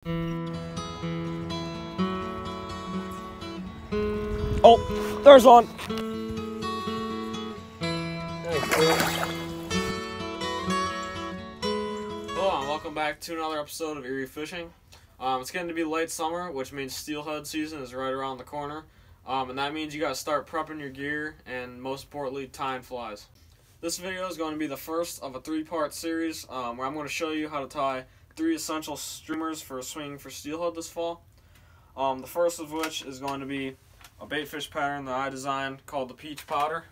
Oh, there's one. Hello and welcome back to another episode of Erie Fishing. It's getting to be late summer, which means steelhead season is right around the corner. And that means you gotta start prepping your gear and most importantly, tying flies. This video is going to be the first of a three-part series where I'm going to show you how to tie 3 essential streamers for swinging for steelhead this fall. The first of which is going to be a bait fish pattern that I designed called the peach powder.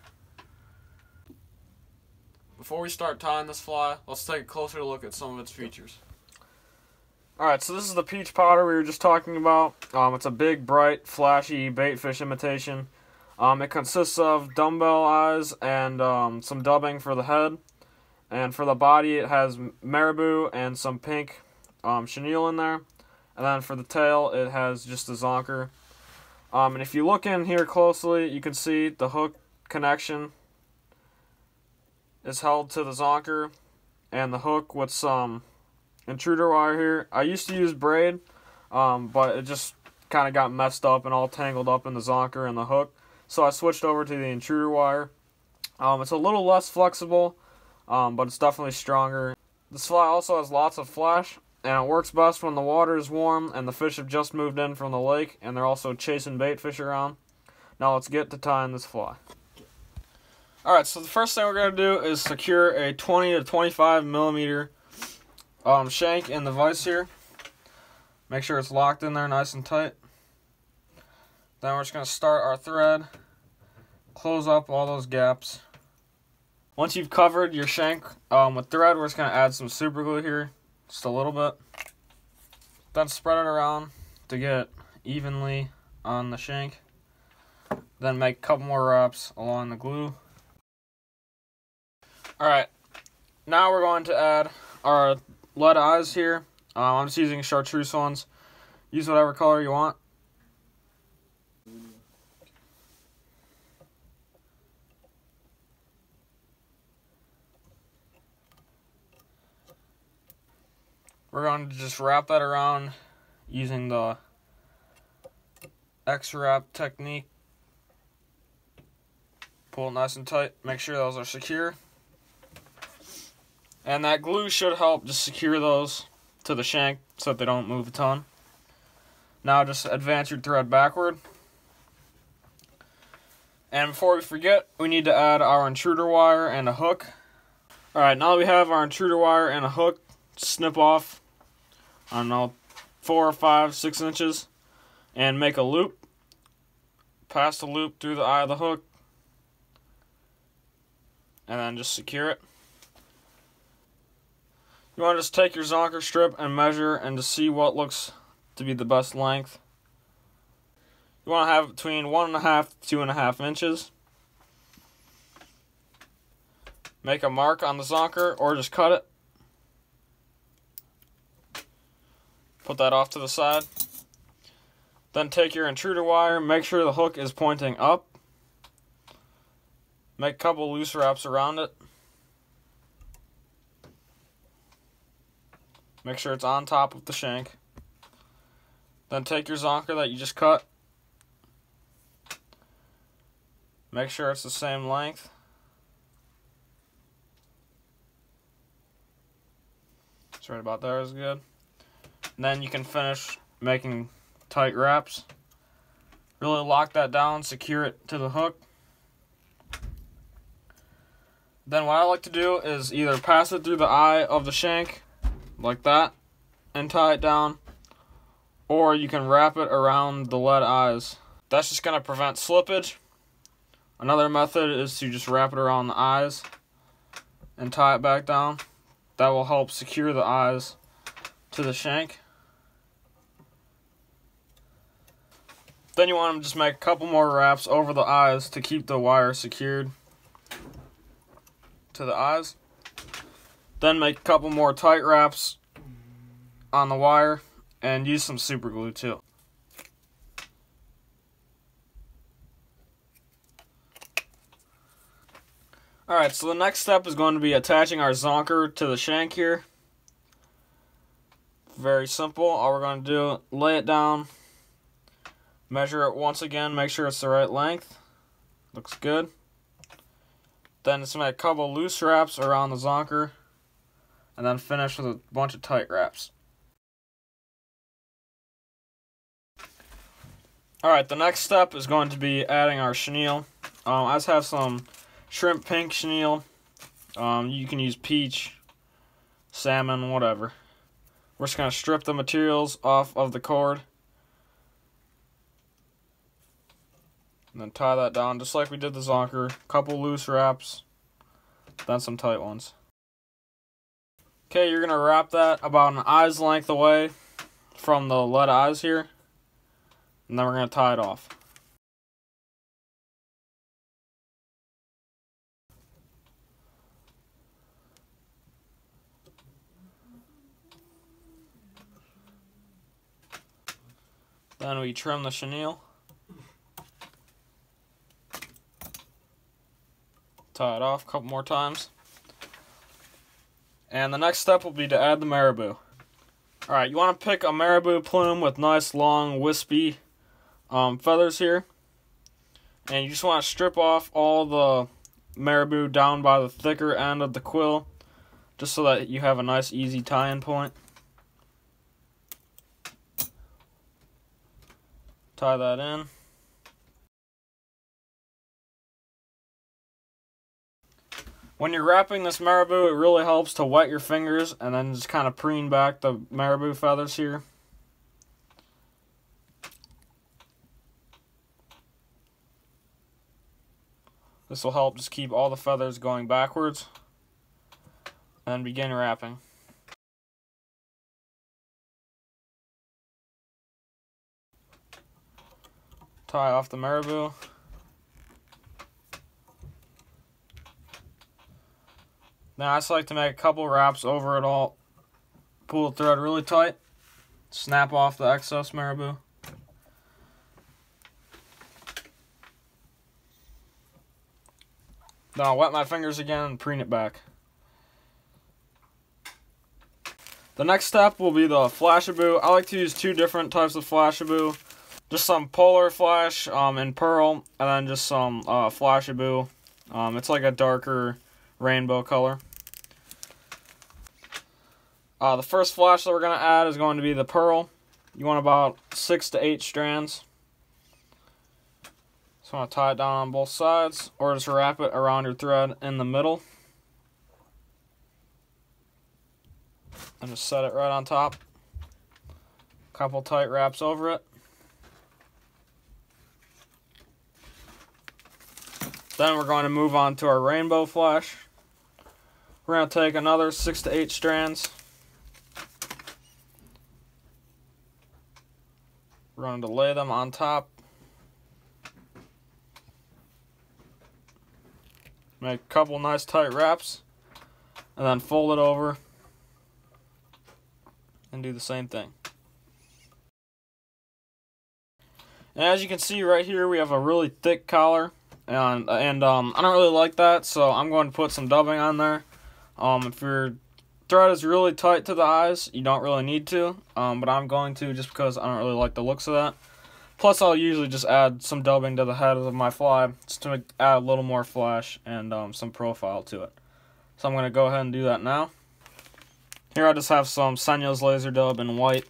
Before we start tying this fly, let's take a closer look at some of its features. Alright, so this is the peach powder we were just talking about. It's a big, bright, flashy bait fish imitation. It consists of dumbbell eyes and some dubbing for the head. And for the body, it has marabou and some pink chenille in there. And then for the tail, it has just a zonker. And if you look in here closely, you can see the hook connection is held to the zonker. And the hook with some intruder wire here. I used to use braid, but it just kind of got messed up and all tangled up in the zonker and the hook. So I switched over to the intruder wire. It's a little less flexible, but it's definitely stronger. This fly also has lots of flash, and it works best when the water is warm and the fish have just moved in from the lake, and they're also chasing bait fish around. Now let's get to tying this fly. Alright, so the first thing we're going to do is secure a 20 to 25 millimeter shank in the vise here. Make sure it's locked in there nice and tight. Then we're just going to start our thread, close up all those gaps. Once you've covered your shank with thread, we're just going to add some super glue here, just a little bit. Then spread it around to get evenly on the shank. Then make a couple more wraps along the glue. Alright, now we're going to add our lead eyes here. I'm just using chartreuse ones. Use whatever color you want. We're going to just wrap that around using the X-wrap technique. Pull it nice and tight. Make sure those are secure. And that glue should help just secure those to the shank so that they don't move a ton. Now just advance your thread backward. And before we forget, we need to add our intruder wire and a hook. Alright, now that we have our intruder wire and a hook, snip off, I don't know, 4 or 5, 6 inches, and make a loop. Pass the loop through the eye of the hook, and then just secure it. You want to just take your zonker strip and measure and to see what looks to be the best length. You want to have it between 1.5 to 2.5 inches. Make a mark on the zonker or just cut it. Put that off to the side. Then take your intruder wire, make sure the hook is pointing up. Make a couple loose wraps around it. Make sure it's on top of the shank. Then take your zonker that you just cut. Make sure it's the same length. It's right about there is good. And then you can finish making tight wraps. Really lock that down, secure it to the hook. Then what I like to do is either pass it through the eye of the shank, like that, and tie it down, or you can wrap it around the lead eyes. That's just going to prevent slippage. Another method is to just wrap it around the eyes and tie it back down. That will help secure the eyes to the shank. Then you want to just make a couple more wraps over the eyes to keep the wire secured to the eyes. Then make a couple more tight wraps on the wire and use some super glue too. Alright, so the next step is going to be attaching our zonker to the shank here. Very simple. All we're going to do, lay it down, measure it once again, make sure it's the right length. Looks good. Then just make a couple loose wraps around the zonker, and then finish with a bunch of tight wraps. Alright, the next step is going to be adding our chenille. I just have some shrimp pink chenille. You can use peach, salmon, whatever. We're just going to strip the materials off of the cord. And then tie that down just like we did the zonker. Couple loose wraps, then some tight ones. Okay, you're going to wrap that about an eye's length away from the lead eyes here. And then we're going to tie it off. Then we trim the chenille. Tie it off a couple more times. And the next step will be to add the marabou. Alright, you want to pick a marabou plume with nice long wispy feathers here. And you just want to strip off all the marabou down by the thicker end of the quill, just so that you have a nice easy tie-in point. Tie that in. When you're wrapping this marabou, it really helps to wet your fingers and then just kind of preen back the marabou feathers here. This will help just keep all the feathers going backwards. And begin wrapping. Tie off the marabou. Now I just like to make a couple wraps over it all. Pull the thread really tight. Snap off the excess marabou. Then I'll wet my fingers again and preen it back. The next step will be the flashabou. I like to use two different types of flashabou. Just some polar flash in pearl, and then just some flashabou. It's like a darker rainbow color. The first flash that we're going to add is going to be the pearl. You want about 6 to 8 strands. So I want to tie it down on both sides, or just wrap it around your thread in the middle. And just set it right on top. Couple tight wraps over it. Then we're going to move on to our rainbow flash. We're going to take another 6 to 8 strands. We're going to lay them on top. Make a couple nice tight wraps. And then fold it over. And do the same thing. And as you can see right here, we have a really thick collar. And I don't really like that, so I'm going to put some dubbing on there. If your thread is really tight to the eyes, you don't really need to, but I'm going to just because I don't really like the looks of that. Plus, I'll usually just add some dubbing to the head of my fly just to add a little more flash and some profile to it. So I'm going to go ahead and do that now. Here I just have some Senya's laser dub in white.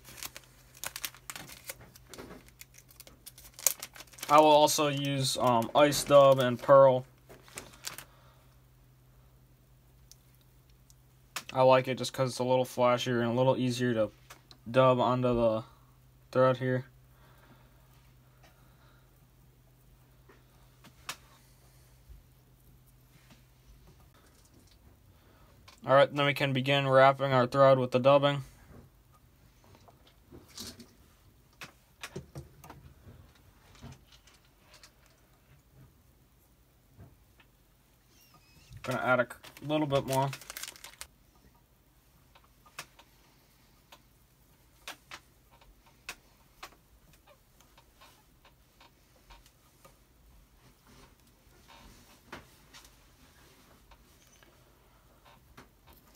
I will also use ice dub and pearl. I like it just because it's a little flashier and a little easier to dub onto the thread here. Alright, then we can begin wrapping our thread with the dubbing. Gonna add a little bit more.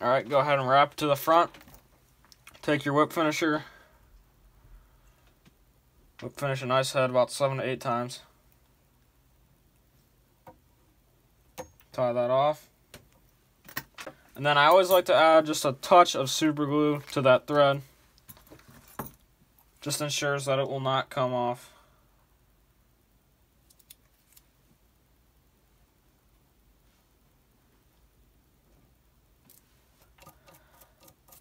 Alright, go ahead and wrap to the front. Take your whip finisher. Whip finish a nice head about 7 to 8 times. Tie that off. And then I always like to add just a touch of super glue to that thread. Just ensures that it will not come off.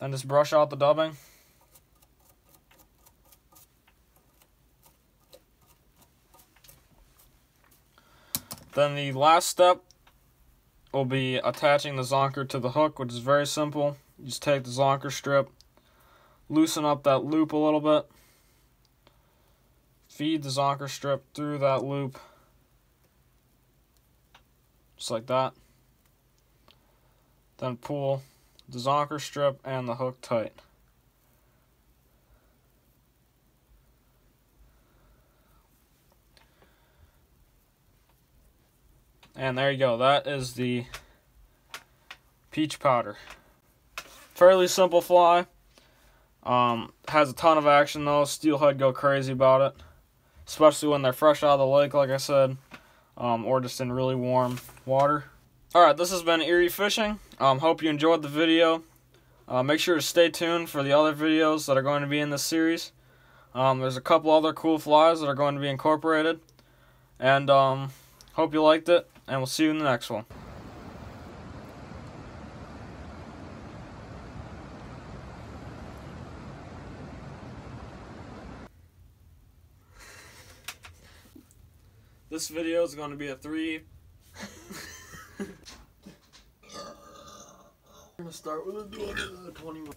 Then just brush out the dubbing. Then the last step will be attaching the zonker to the hook, which is very simple. You just take the zonker strip, loosen up that loop a little bit, feed the zonker strip through that loop, just like that. Then pull the zonker strip and the hook tight. And there you go. That is the peach powder. Fairly simple fly. Has a ton of action though. Steelhead go crazy about it, especially when they're fresh out of the lake, like I said, or just in really warm water. Alright, this has been Erie Fishing. Hope you enjoyed the video. Make sure to stay tuned for the other videos that are going to be in this series. There's a couple other cool flies that are going to be incorporated. And hope you liked it, and we'll see you in the next one. This video is going to be a 3. We're going to start with a 21.